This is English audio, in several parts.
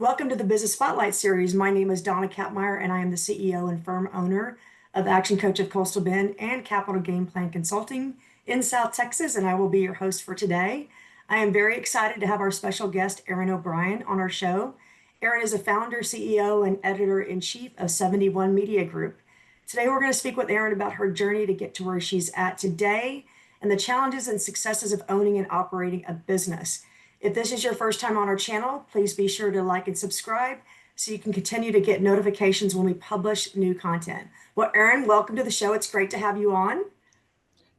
Welcome to the Business Spotlight series. My name is Donna Kapmeyer, and I am the CEO and firm owner of Action Coach of Coastal Bend and Capital Game Plan Consulting in South Texas, and I will be your host for today. I am very excited to have our special guest, Erin O'Brien, on our show. Erin is a founder, CEO, and editor-in-chief of 71 Media Group. Today, we're going to speak with Erin about her journey to get to where she's at today and the challenges and successes of owning and operating a business. If this is your first time on our channel, please be sure to like and subscribe so you can continue to get notifications when we publish new content. Well, Erin, welcome to the show. It's great to have you on.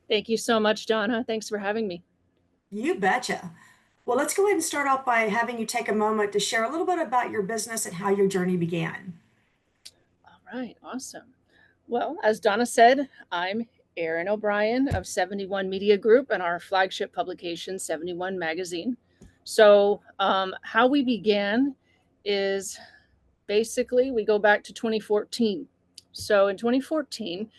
Thank you so much, Donna. Thanks for having me. You betcha. Well, let's go ahead and start off by having you take a moment to share a little bit about your business and how your journey began. All right, awesome. Well, as Donna said, I'm Erin O'Brien of 71 Media Group and our flagship publication, 71 Magazine. So how we began is basically we go back to 2014. So in 2014,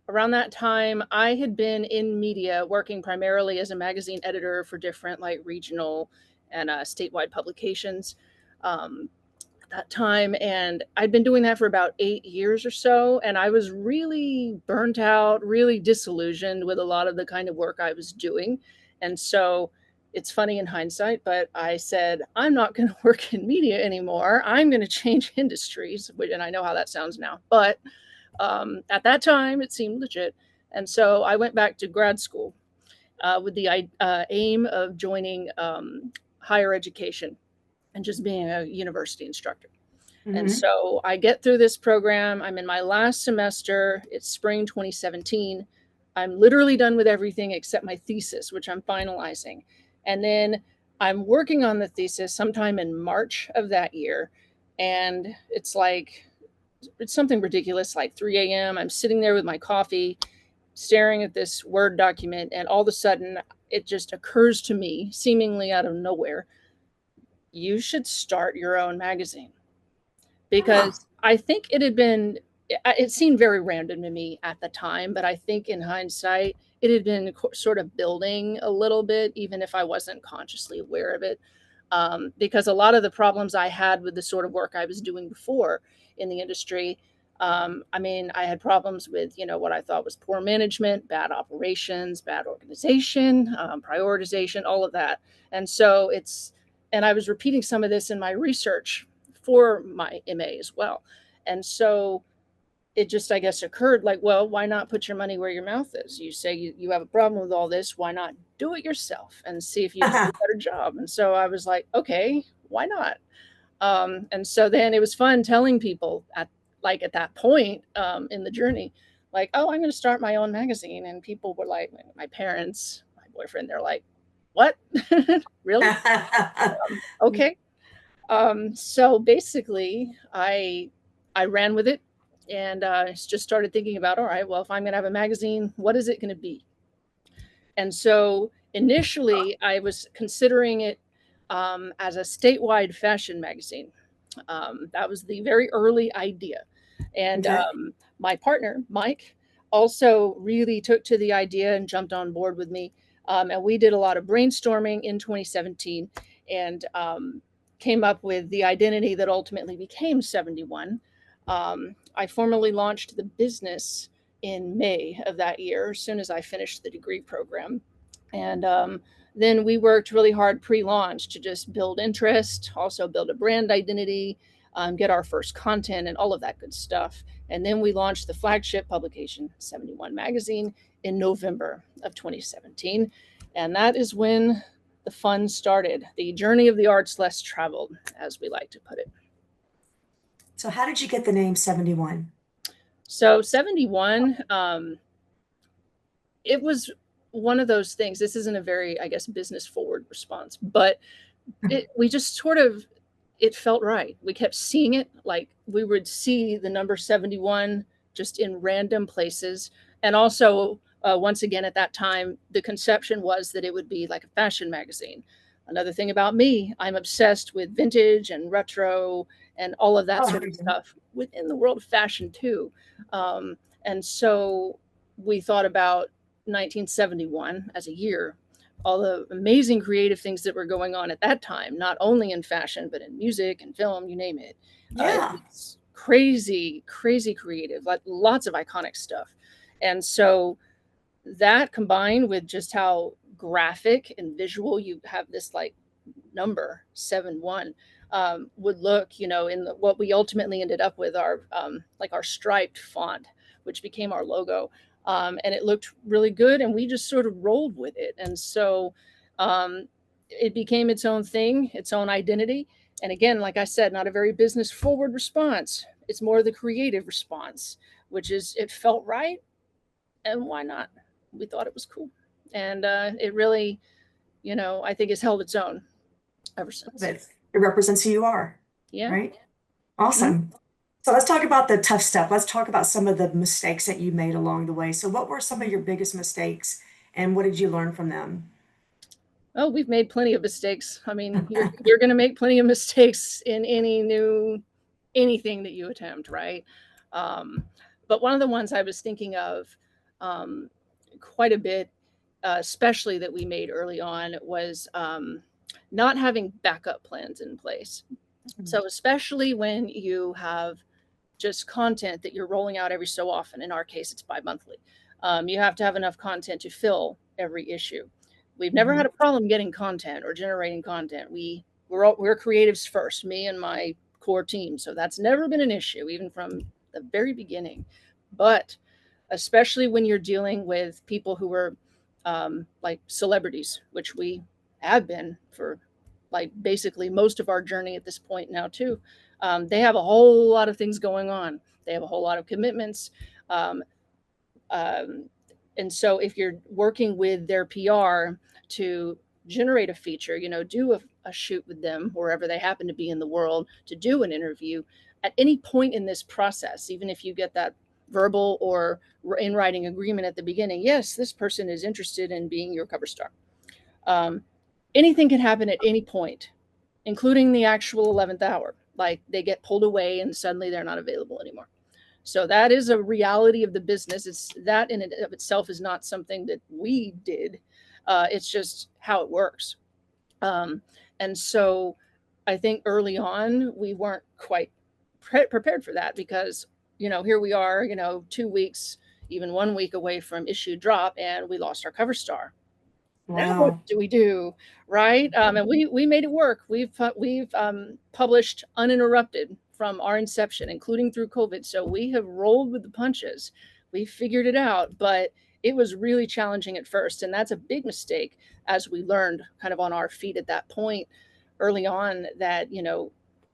around that time, I had been in media working primarily as a magazine editor for different like regional and statewide publications. That time, and I'd been doing that for about 8 years or so, and I was really burnt out, really disillusioned with a lot of the kind of work I was doing. And so it's funny in hindsight, but I said, I'm not going to work in media anymore. I'm going to change industries, and I know how that sounds now, but at that time it seemed legit. And so I went back to grad school with the aim of joining higher education and just being a university instructor. And so I get through this program. I'm in my last semester. It's spring 2017. I'm literally done with everything except my thesis, which I'm finalizing. And then I'm working on the thesis sometime in March of that year. And it's something ridiculous, like 3 a.m. I'm sitting there with my coffee, staring at this Word document. And all of a sudden, it just occurs to me, seemingly out of nowhere, you should start your own magazine. Because I think it seemed very random to me at the time, but I think in hindsight, it had been sort of building a little bit, even if I wasn't consciously aware of it. Because a lot of the problems I had with the sort of work I was doing before in the industry, I had problems with, what I thought was poor management, bad operations, bad organization, prioritization, all of that. And I was repeating some of this in my research for my MA as well. And so it just, I guess, occurred like, well, why not put your money where your mouth is? You say you have a problem with all this. Why not do it yourself and see if you can do a better job? And so I was like, okay, why not? And so then it was fun telling people at that point in the journey, like, oh, I'm going to start my own magazine. And people were like, my parents, my boyfriend, they're like, what? Really? Okay. So basically, I ran with it and just started thinking about, all right, well, if I'm going to have a magazine, what is it going to be? And so initially, I was considering it as a statewide fashion magazine. That was the very early idea. And my partner, Mike, also really took to the idea and jumped on board with me. And we did a lot of brainstorming in 2017 and came up with the identity that ultimately became 71. I formally launched the business in May of that year, as soon as I finished the degree program. And then we worked really hard pre-launch to just build interest, also build a brand identity, get our first content and all of that good stuff. And then we launched the flagship publication, 71 Magazine, in November of 2017. And that is when the fun started, the journey of the arts less traveled, as we like to put it. So how did you get the name 71? So 71, it was one of those things. This isn't a very, I guess, business forward response, but we just sort of, it felt right. We kept seeing it, like we would see the number 71 just in random places. And also, once again, at that time, the conception was that it would be like a fashion magazine. Another thing about me, I'm obsessed with vintage and retro and all of that sort of stuff within the world of fashion too. And so we thought about 1971 as a year all the amazing creative things that were going on at that time, not only in fashion, but in music and film, you name it. It Yeah. was crazy, crazy creative, like lots of iconic stuff. And so that combined with just how graphic and visual you have this like number 7-1 would look, in what we ultimately ended up with our like our striped font, which became our logo. And it looked really good, and we just sort of rolled with it. And so um, it became its own thing, its own identity. And again, like I said, not a very business forward response. It's more the creative response, which is it felt right, and why not? We thought it was cool, and it really, I think has held its own ever since. It represents who you are, Yeah. right? Mhm. Awesome. So let's talk about the tough stuff. Let's talk about some of the mistakes that you made along the way. So what were some of your biggest mistakes and what did you learn from them? Oh, we've made plenty of mistakes. I mean, you're going to make plenty of mistakes in any new anything that you attempt, right? Um, but one of the ones I was thinking of um, quite a bit, especially that we made early on, was not having backup plans in place. So, especially when you have just content that you're rolling out every so often. In our case, it's bi-monthly. You have to have enough content to fill every issue. We've never had Mhm. a problem getting content or generating content. We're creatives first, me and my core team, so that's never been an issue, even from the very beginning. But especially when you're dealing with people who are like celebrities, which we have been for like basically most of our journey at this point now too. They have a whole lot of things going on. They have a whole lot of commitments. Um, um, and so if you're working with their PR to generate a feature, do a shoot with them wherever they happen to be in the world, to do an interview at any point in this process, even if you get that verbal or in writing agreement at the beginning, yes, this person is interested in being your cover star. Um, Anything can happen at any point, including the actual 11th hour. Like they get pulled away and suddenly they're not available anymore. So that is a reality of the business. It's that in and of itself is not something that we did. It's just how it works. Um, and so I think early on we weren't quite prepared for that because, here we are, 2 weeks, even 1 week away from issue drop, and we lost our cover star. Now what Wow. do we do, right? And we made it work. We've published uninterrupted from our inception, including through COVID. So we have rolled with the punches. We figured it out, but it was really challenging at first, and that's a big mistake as we learned kind of on our feet at that point early on that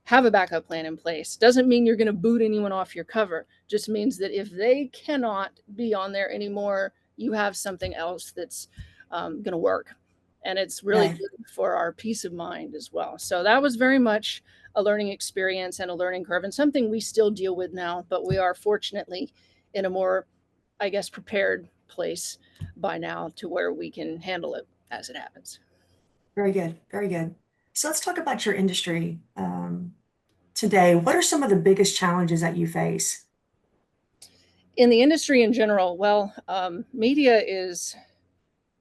have a backup plan in place. Doesn't mean you're going to boot anyone off your cover. Just means that if they cannot be on there anymore, you have something else that's going to work. And it's really Right. good for our peace of mind as well. So that was very much a learning experience and a learning curve, and something we still deal with now, but we are fortunately in a more, I guess, prepared place by now to where we can handle it as it happens. Very good. Very good. So let's talk about your industry today. What are some of the biggest challenges that you face? In the industry in general, well, media is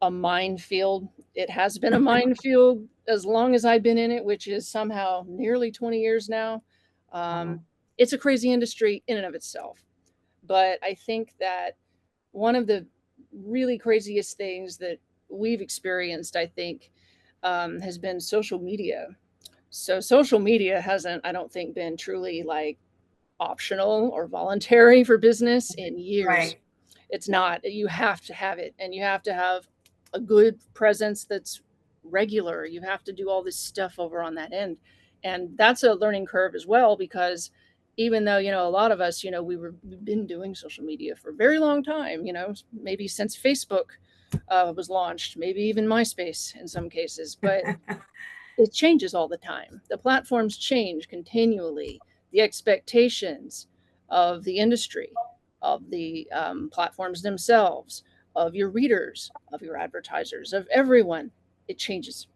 a minefield. It has been a minefield as long as I've been in it, which is somehow nearly 20 years now. Um, Wow. it's a crazy industry in and of itself. But I think that one of the really craziest things that we've experienced, I think, has been social media. So social media hasn't, I don't think, been truly like optional or voluntary for business in years. Right. It's not. You have to have it, and you have to have a good presence that's regular. You have to do all this stuff over on that end. And that's a learning curve as well because even though, a lot of us, we've been doing social media for a very long time, maybe since Facebook was launched, maybe even MySpace in some cases, but it changes all the time. The platforms change continually. The expectations of the industry, of the platforms themselves, of your readers, of your advertisers, of everyone, it changes.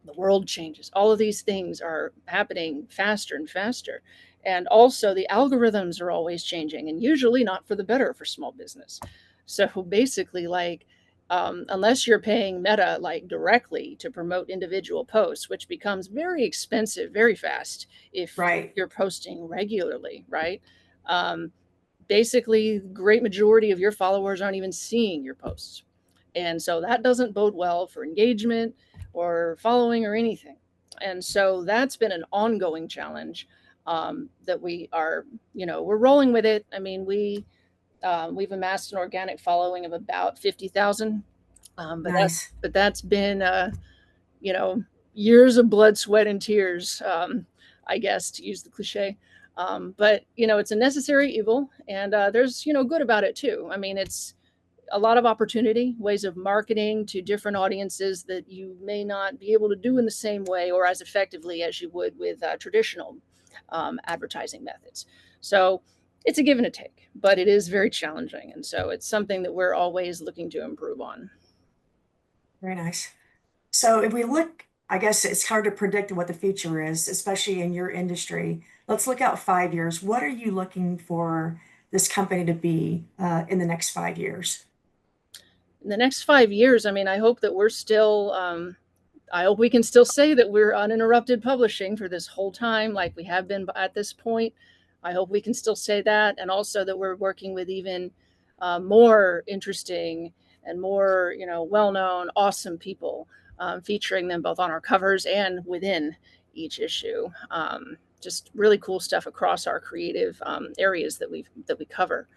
The world changes. All of these things are happening faster and faster. And also, the algorithms are always changing, and usually not for the better for small business. So basically, like, unless you're paying Meta like directly to promote individual posts, which becomes very expensive very fast if Right. you're posting regularly, right? Um, Basically, great majority of your followers aren't even seeing your posts. And so that doesn't bode well for engagement or following or anything. And so that's been an ongoing challenge that we are, we're rolling with it. I mean, we've amassed an organic following of about 50,000, Nice. but that's been you know years of blood, sweat, and tears, I guess, to use the cliche. But it's a necessary evil, and there's good about it too. I mean, it's a lot of opportunity, ways of marketing to different audiences that you may not be able to do in the same way or as effectively as you would with traditional advertising methods. So it's a give and a take, but it is very challenging. And so it's something that we're always looking to improve on. Very nice. So if we look, I guess it's hard to predict what the future is, especially in your industry. Let's look out 5 years. What are you looking for this company to be in the next 5 years? In the next 5 years, I mean, I hope that we're still, I hope we can still say that we're uninterrupted publishing for this whole time, like we have been at this point. I hope we can still say that, and also that we're working with even more interesting and more, well-known, awesome people, featuring them both on our covers and within each issue. Just really cool stuff across our creative areas that we cover.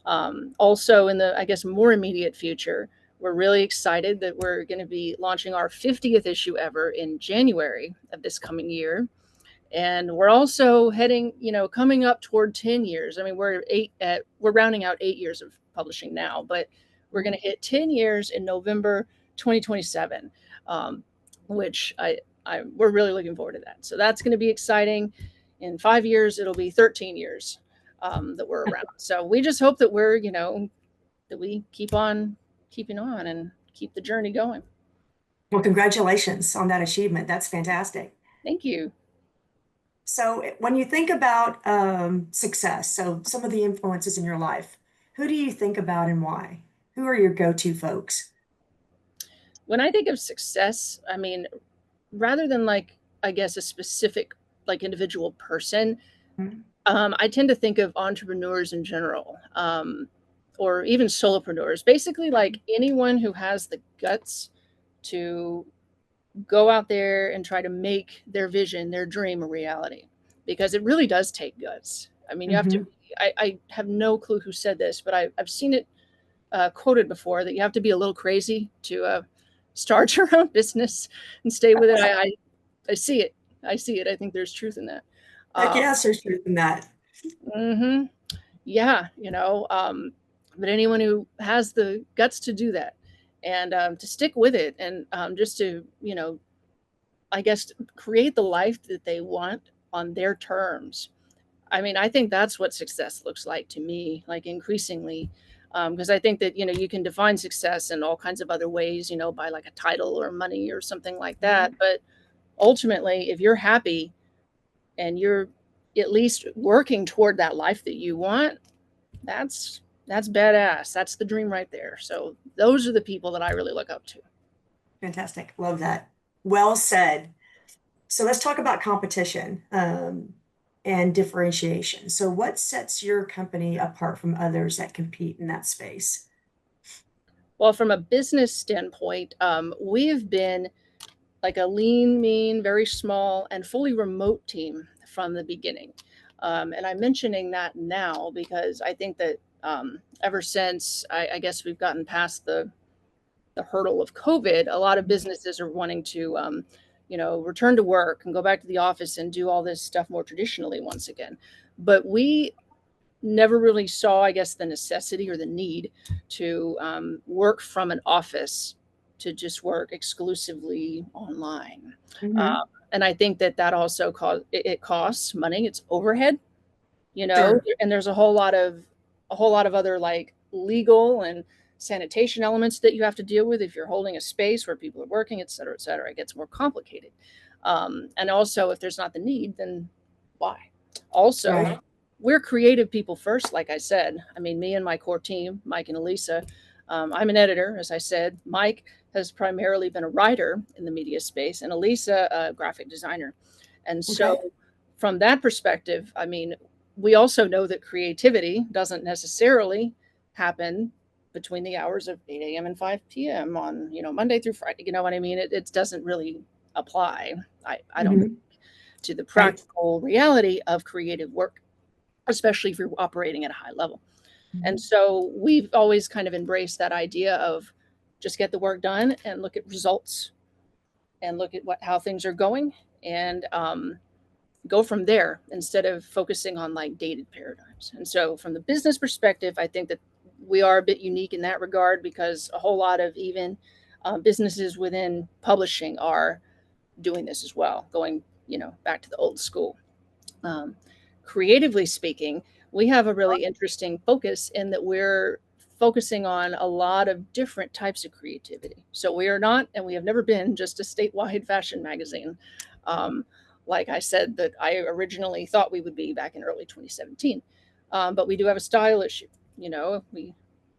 Also, in the, I guess, more immediate future, we're really excited that we're going to be launching our 50th issue ever in January of this coming year. And we're also heading, coming up toward 10 years. I mean, we're rounding out 8 years of publishing now, but we're going to hit 10 years in November 2027, which we're really looking forward to that. So that's going to be exciting. In 5 years, it'll be 13 years that we're around. So we just hope that that we keep on keeping on and keep the journey going. Well, congratulations on that achievement. That's fantastic. Thank you. So when you think about success, so some of the influences in your life, who do you think about and why? Who are your go-to folks? When I think of success, I mean, rather than like, I guess, a specific like individual person, Mhm. I tend to think of entrepreneurs in general, or even solopreneurs. Basically, like anyone who has the guts to go out there and try to make their vision, their dream, a reality, because it really does take guts. I mean, you have to. Mhm. I have no clue who said this, but I've seen it quoted before, that you have to be a little crazy to start your own business and stay with it. I see it. I see it. I think there's truth in that. Heck Um, yes, there's truth in that. mhm. Yeah, but anyone who has the guts to do that and to stick with it, and just to, I guess, create the life that they want on their terms. I mean, I think that's what success looks like to me, like increasingly, because I think that you can define success in all kinds of other ways, by like a title or money or something like that. Mhm. But ultimately, if you're happy and you're at least working toward that life that you want, that's badass. That's the dream right there. So those are the people that I really look up to. Fantastic. Love that. Well said. So let's talk about competition and differentiation. So what sets your company apart from others that compete in that space? Well, from a business standpoint, we've been like a lean, mean, very small, and fully remote team from the beginning. And I'm mentioning that now because I think that ever since, I guess, we've gotten past the hurdle of COVID, a lot of businesses are wanting to, return to work and go back to the office and do all this stuff more traditionally once again. But we never really saw, I guess, the necessity or the need to work from an office, to just work exclusively online. Hmm. And I think that also it costs money. It's overhead, Sure. and there's a whole lot of other like legal and sanitation elements that you have to deal with if you're holding a space where people are working, et cetera, et cetera. It gets more complicated. And also, if there's not the need, then why? Also, Right. we're creative people first, like I said. I mean, me and my core team, Mike and Elisa, I'm an editor, as I said. Mike has primarily been a writer in the media space, and Elisa, a graphic designer. And Okay. so, from that perspective, I mean, we also know that creativity doesn't necessarily happen between the hours of 8 a.m. and 5 p.m. on, Monday through Friday. You know what I mean? It doesn't really apply, I don't think, Hmm. to the Right. practical reality of creative work, especially if you're operating at a high level. And Mhm. so we've always kind of embraced that idea of just get the work done and look at results and look at how things are going, and go from there instead of focusing on like dated paradigms. And so, from the business perspective, I think that we are a bit unique in that regard because a whole lot of even businesses within publishing are doing this as well, going back to the old school. Um, Creatively speaking, we have a really interesting focus in that we're focusing on a lot of different types of creativity. So we are not, and we have never been, just a statewide fashion magazine. Um, like I said, that I originally thought we would be back in early 2017. But we do have a style issue. We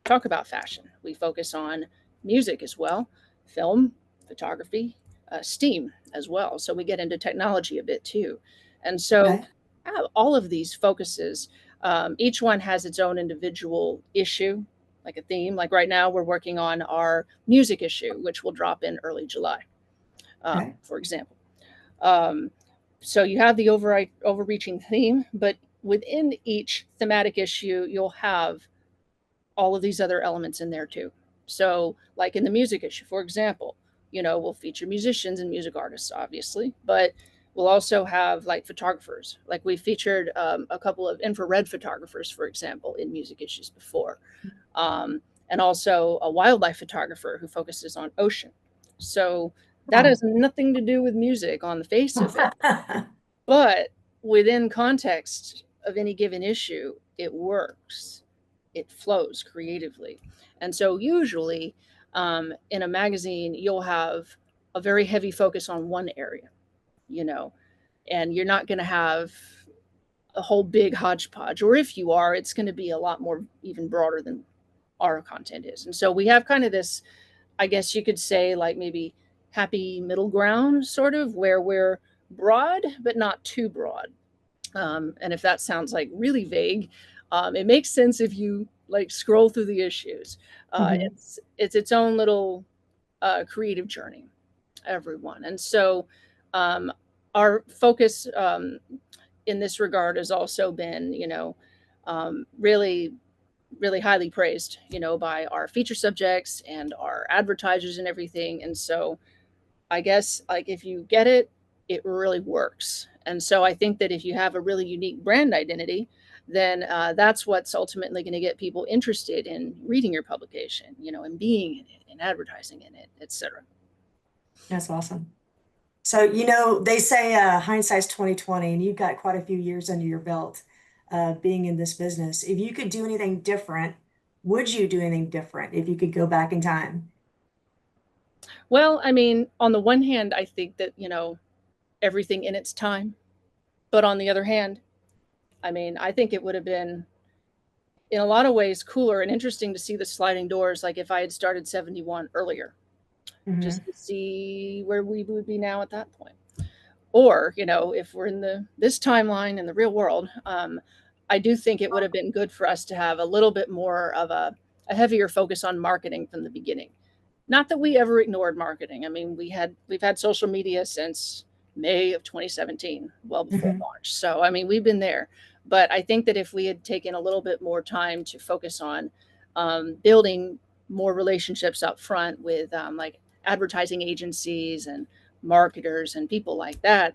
talk about fashion. We focus on music as well, film, photography, STEAM as well. So we get into technology a bit too. And so Okay. all of these focuses, each one has its own individual issue, like a theme. Like right now, we're working on our music issue, which will drop in early July, Okay. for example. Um, so you have the overreaching theme, but within each thematic issue, you'll have all of these other elements in there too. So, like in the music issue, for example, we'll feature musicians and music artists, obviously, but we'll also have like photographers. Like we featured a couple of infrared photographers, for example, in music issues before, um, and also a wildlife photographer who focuses on ocean. So that Wow. has nothing to do with music on the face of it, but within context of any given issue, it works. It flows creatively. And so usually in a magazine, you'll have a very heavy focus on one area, you know, and you're not going to have a whole big hodgepodge. Or if you are, it's going to be a lot more even broader than our content is. And so we have kind of this, I guess you could say, like maybe happy middle ground, sort of, where we're broad, but not too broad. And if that sounds like really vague, it makes sense if you like scroll through the issues. Hmm. It's its own little creative journey, everyone. And so um, our focus in this regard has also been, really, really highly praised, by our feature subjects and our advertisers and everything. And so I guess like if you get it, it really works. And so I think that if you have a really unique brand identity, then that's what's ultimately going to get people interested in reading your publication, and being in it and advertising in it, etc. That's awesome. So, they say hindsight's 2020, and you've got quite a few years under your belt being in this business. If you could do anything different, would you do anything different if you could go back in time? Well, I mean, on the one hand, I think that, everything in its time. But on the other hand, I mean, I think it would have been in a lot of ways cooler and interesting to see the sliding doors, like if I had started 71 earlier, just Hmm. to see where we would be now at that point. Or, if we're in this timeline in the real world, I do think it would have been good for us to have a little bit more of a heavier focus on marketing from the beginning. Not that we ever ignored marketing. I mean, we've had social media since May of 2017, well before Hmm. launch. So I mean, we've been there. But I think that if we had taken a little bit more time to focus on building more relationships up front with like advertising agencies and marketers and people like that,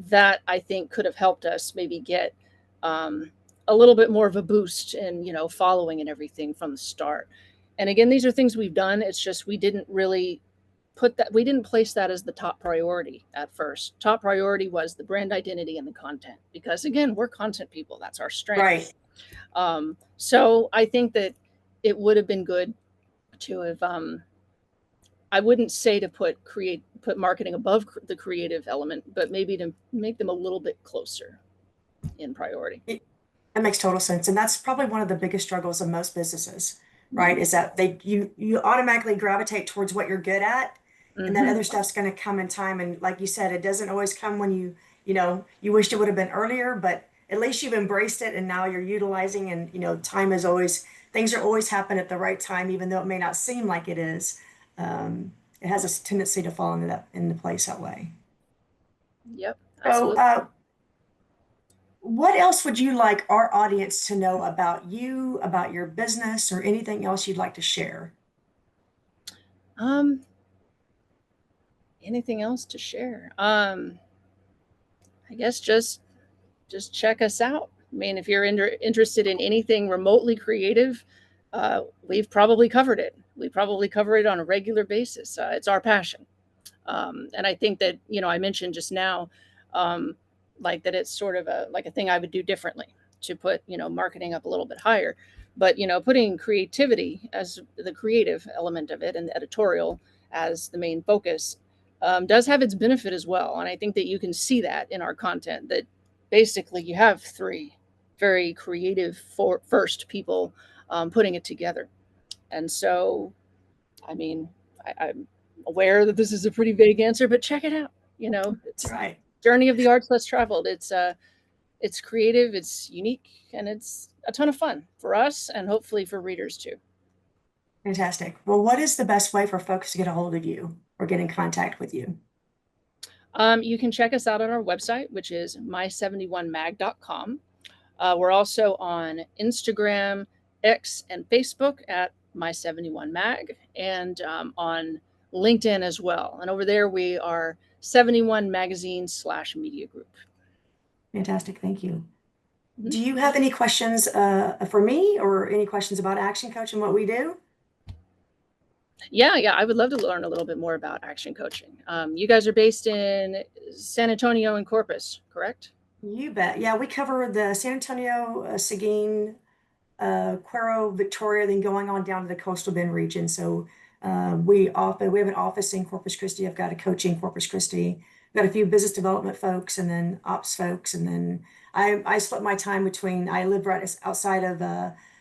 that I think could have helped us maybe get um, a little bit more of a boost in following and everything from the start. And again, these are things we've done. It's just we didn't place that as the top priority at first. Top priority was the brand identity and the content because again, we're content people. That's our strength. Right. So I think that it would have been good to have. I wouldn't say to put marketing above the creative element, but maybe to make them a little bit closer in priority. That makes total sense. And that's probably one of the biggest struggles of most businesses. right? Is that you automatically gravitate towards what you're good at, and that Mm-hmm. other stuff's going to come in time. And like you said, it doesn't always come when you wished it would have been earlier, but at least you've embraced it and now you're utilizing. And time is always things are always happen at the right time, even though it may not seem like it is. It has a tendency to fall into place that way. Yep, So, absolutely. what else would you like our audience to know about you, about your business, or anything else you'd like to share? Um, Anything else to share? I guess just check us out. I mean, if you're interested in anything remotely creative, we've probably covered it. We probably cover it on a regular basis. It's our passion. And I think that, I mentioned just now, um, like that it's sort of like a thing I would do differently to put, marketing up a little bit higher. But, putting creativity as the creative element of it and the editorial as the main focus does have its benefit as well. And I think that you can see that in our content that basically you have three very creative first people putting it together. And so, I mean, I'm aware that this is a pretty vague answer, but check it out. That's It's right. Journey of the Arts Less Traveled. It's creative, it's unique, and it's a ton of fun for us and hopefully for readers too. Fantastic. Well, what is the best way for folks to get a hold of you or get in contact with you? You can check us out on our website, which is my71mag.com. We're also on Instagram, X, and Facebook at my71mag, and on LinkedIn as well. And over there, we are 71 Magazine/media group. Fantastic. Thank you. Mhm. Do you have any questions for me or any questions about Action Coach and what we do? Yeah, I would love to learn a little bit more about action coaching. You guys are based in San Antonio and Corpus, correct? You bet. Yeah, we cover the San Antonio, Seguin, Cuero, Victoria, then going on down to the coastal Bend region. So we have an office in Corpus Christi. I've got a coach in Corpus Christi. I've got a few business development folks and then ops folks. And then I split my time between, I live right outside of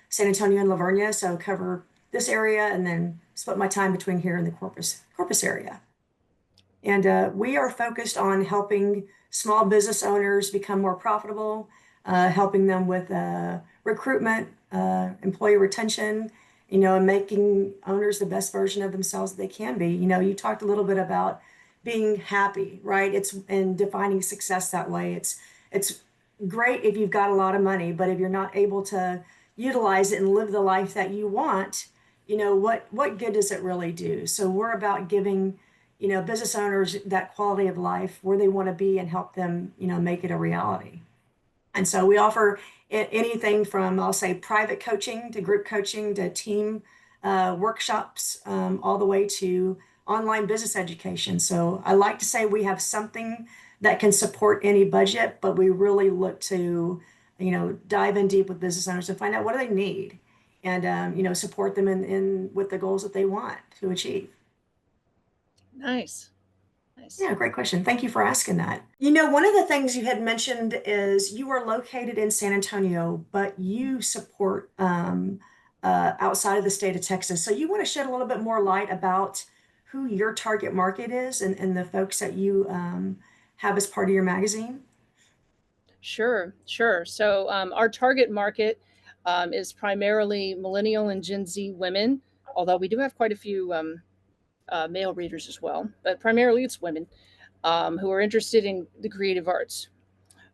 San Antonio and Lavernia, so cover this area and then split my time between here and the Corpus area. And we are focused on helping small business owners become more profitable, helping them with recruitment, employee retention, and making owners the best version of themselves that they can be. You talked a little bit about being happy, right? It's and defining success that way. It's great if you've got a lot of money, but if you're not able to utilize it and live the life that you want, what good does it really do? So we're about giving business owners that quality of life where they want to be and help them, make it a reality. And so we offer anything from, I'll say, private coaching to group coaching to team workshops, all the way to online business education. So I like to say we have something that can support any budget, but we really look to, dive in deep with business owners and find out what do they need and, support them in with the goals that they want to achieve. Nice, nice. Yeah, great question. Thank you for asking that. One of the things you had mentioned is you are located in San Antonio, but you support outside of the state of Texas. So you want to shed a little bit more light about who your target market is and the folks that you have as part of your magazine? Sure, sure. So our target market is primarily millennial and Gen Z women, although we do have quite a few male readers as well, but primarily it's women who are interested in the creative arts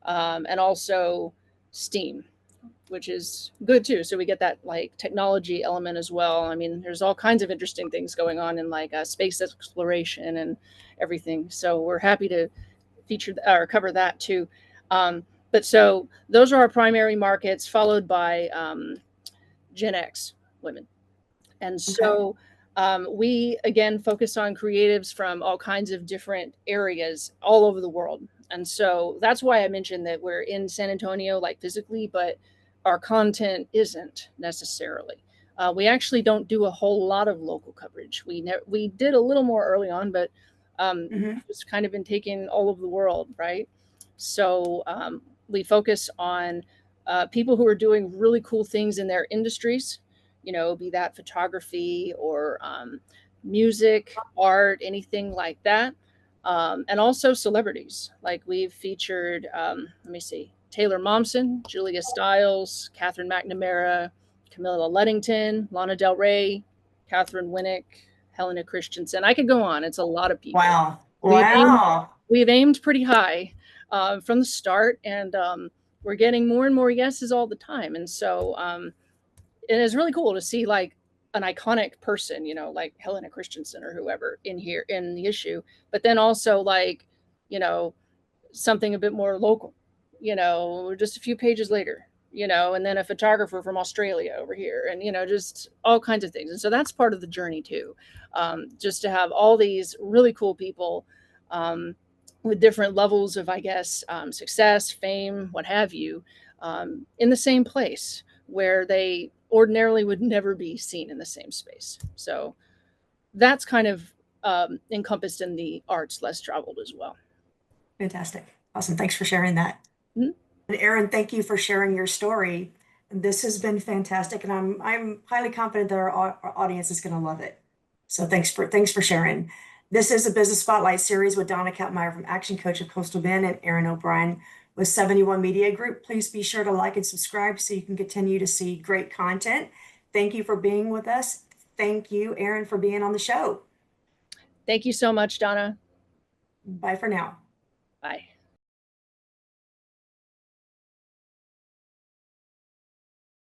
and also STEAM, which is good too. So we get that like technology element as well. I mean, there's all kinds of interesting things going on in like space exploration and everything. So we're happy to feature or cover that too. But so those are our primary markets, followed by Gen X women. And Okay. so we again focus on creatives from all kinds of different areas all over the world. And so that's why I mentioned that we're in San Antonio, like physically, but our content isn't necessarily. We actually don't do a whole lot of local coverage. We did a little more early on, but Hmm. it's kind of been taking all over the world, right? So we focus on people who are doing really cool things in their industries be that photography or music, art, anything like that. And also celebrities. Like we've featured, let me see, Taylor Momsen, Julia Stiles, Catherine McNamara, Camilla Luddington, Lana Del Rey, Catherine Winnick, Helena Christensen. I could go on. It's a lot of people. Wow. We've aimed, Wow. we've aimed pretty high from the start, and we're getting more and more yeses all the time. And so it is really cool to see like an iconic person, like Helena Christensen or whoever in here in the issue, but then also like, you know, something a bit more local, just a few pages later, and then a photographer from Australia over here, and, just all kinds of things. And so that's part of the journey too. Just to have all these really cool people with different levels of, I guess, success, fame, what have you, in the same place where they ordinarily would never be seen in the same space. So that's kind of encompassed in the arts less traveled as well. Fantastic. Awesome. Thanks for sharing that. Mhm. And Erin, thank you for sharing your story. This has been fantastic, and I'm highly confident that our audience is going to love it. So thanks for sharing. This is a Business Spotlight series with Donna Kapmeyer from Action Coach of Coastal Bend and Erin O'Brien with 71 Media Group. Please be sure to like and subscribe so you can continue to see great content. Thank you for being with us. Thank you, Erin, for being on the show. Thank you so much, Donna. Bye for now. Bye.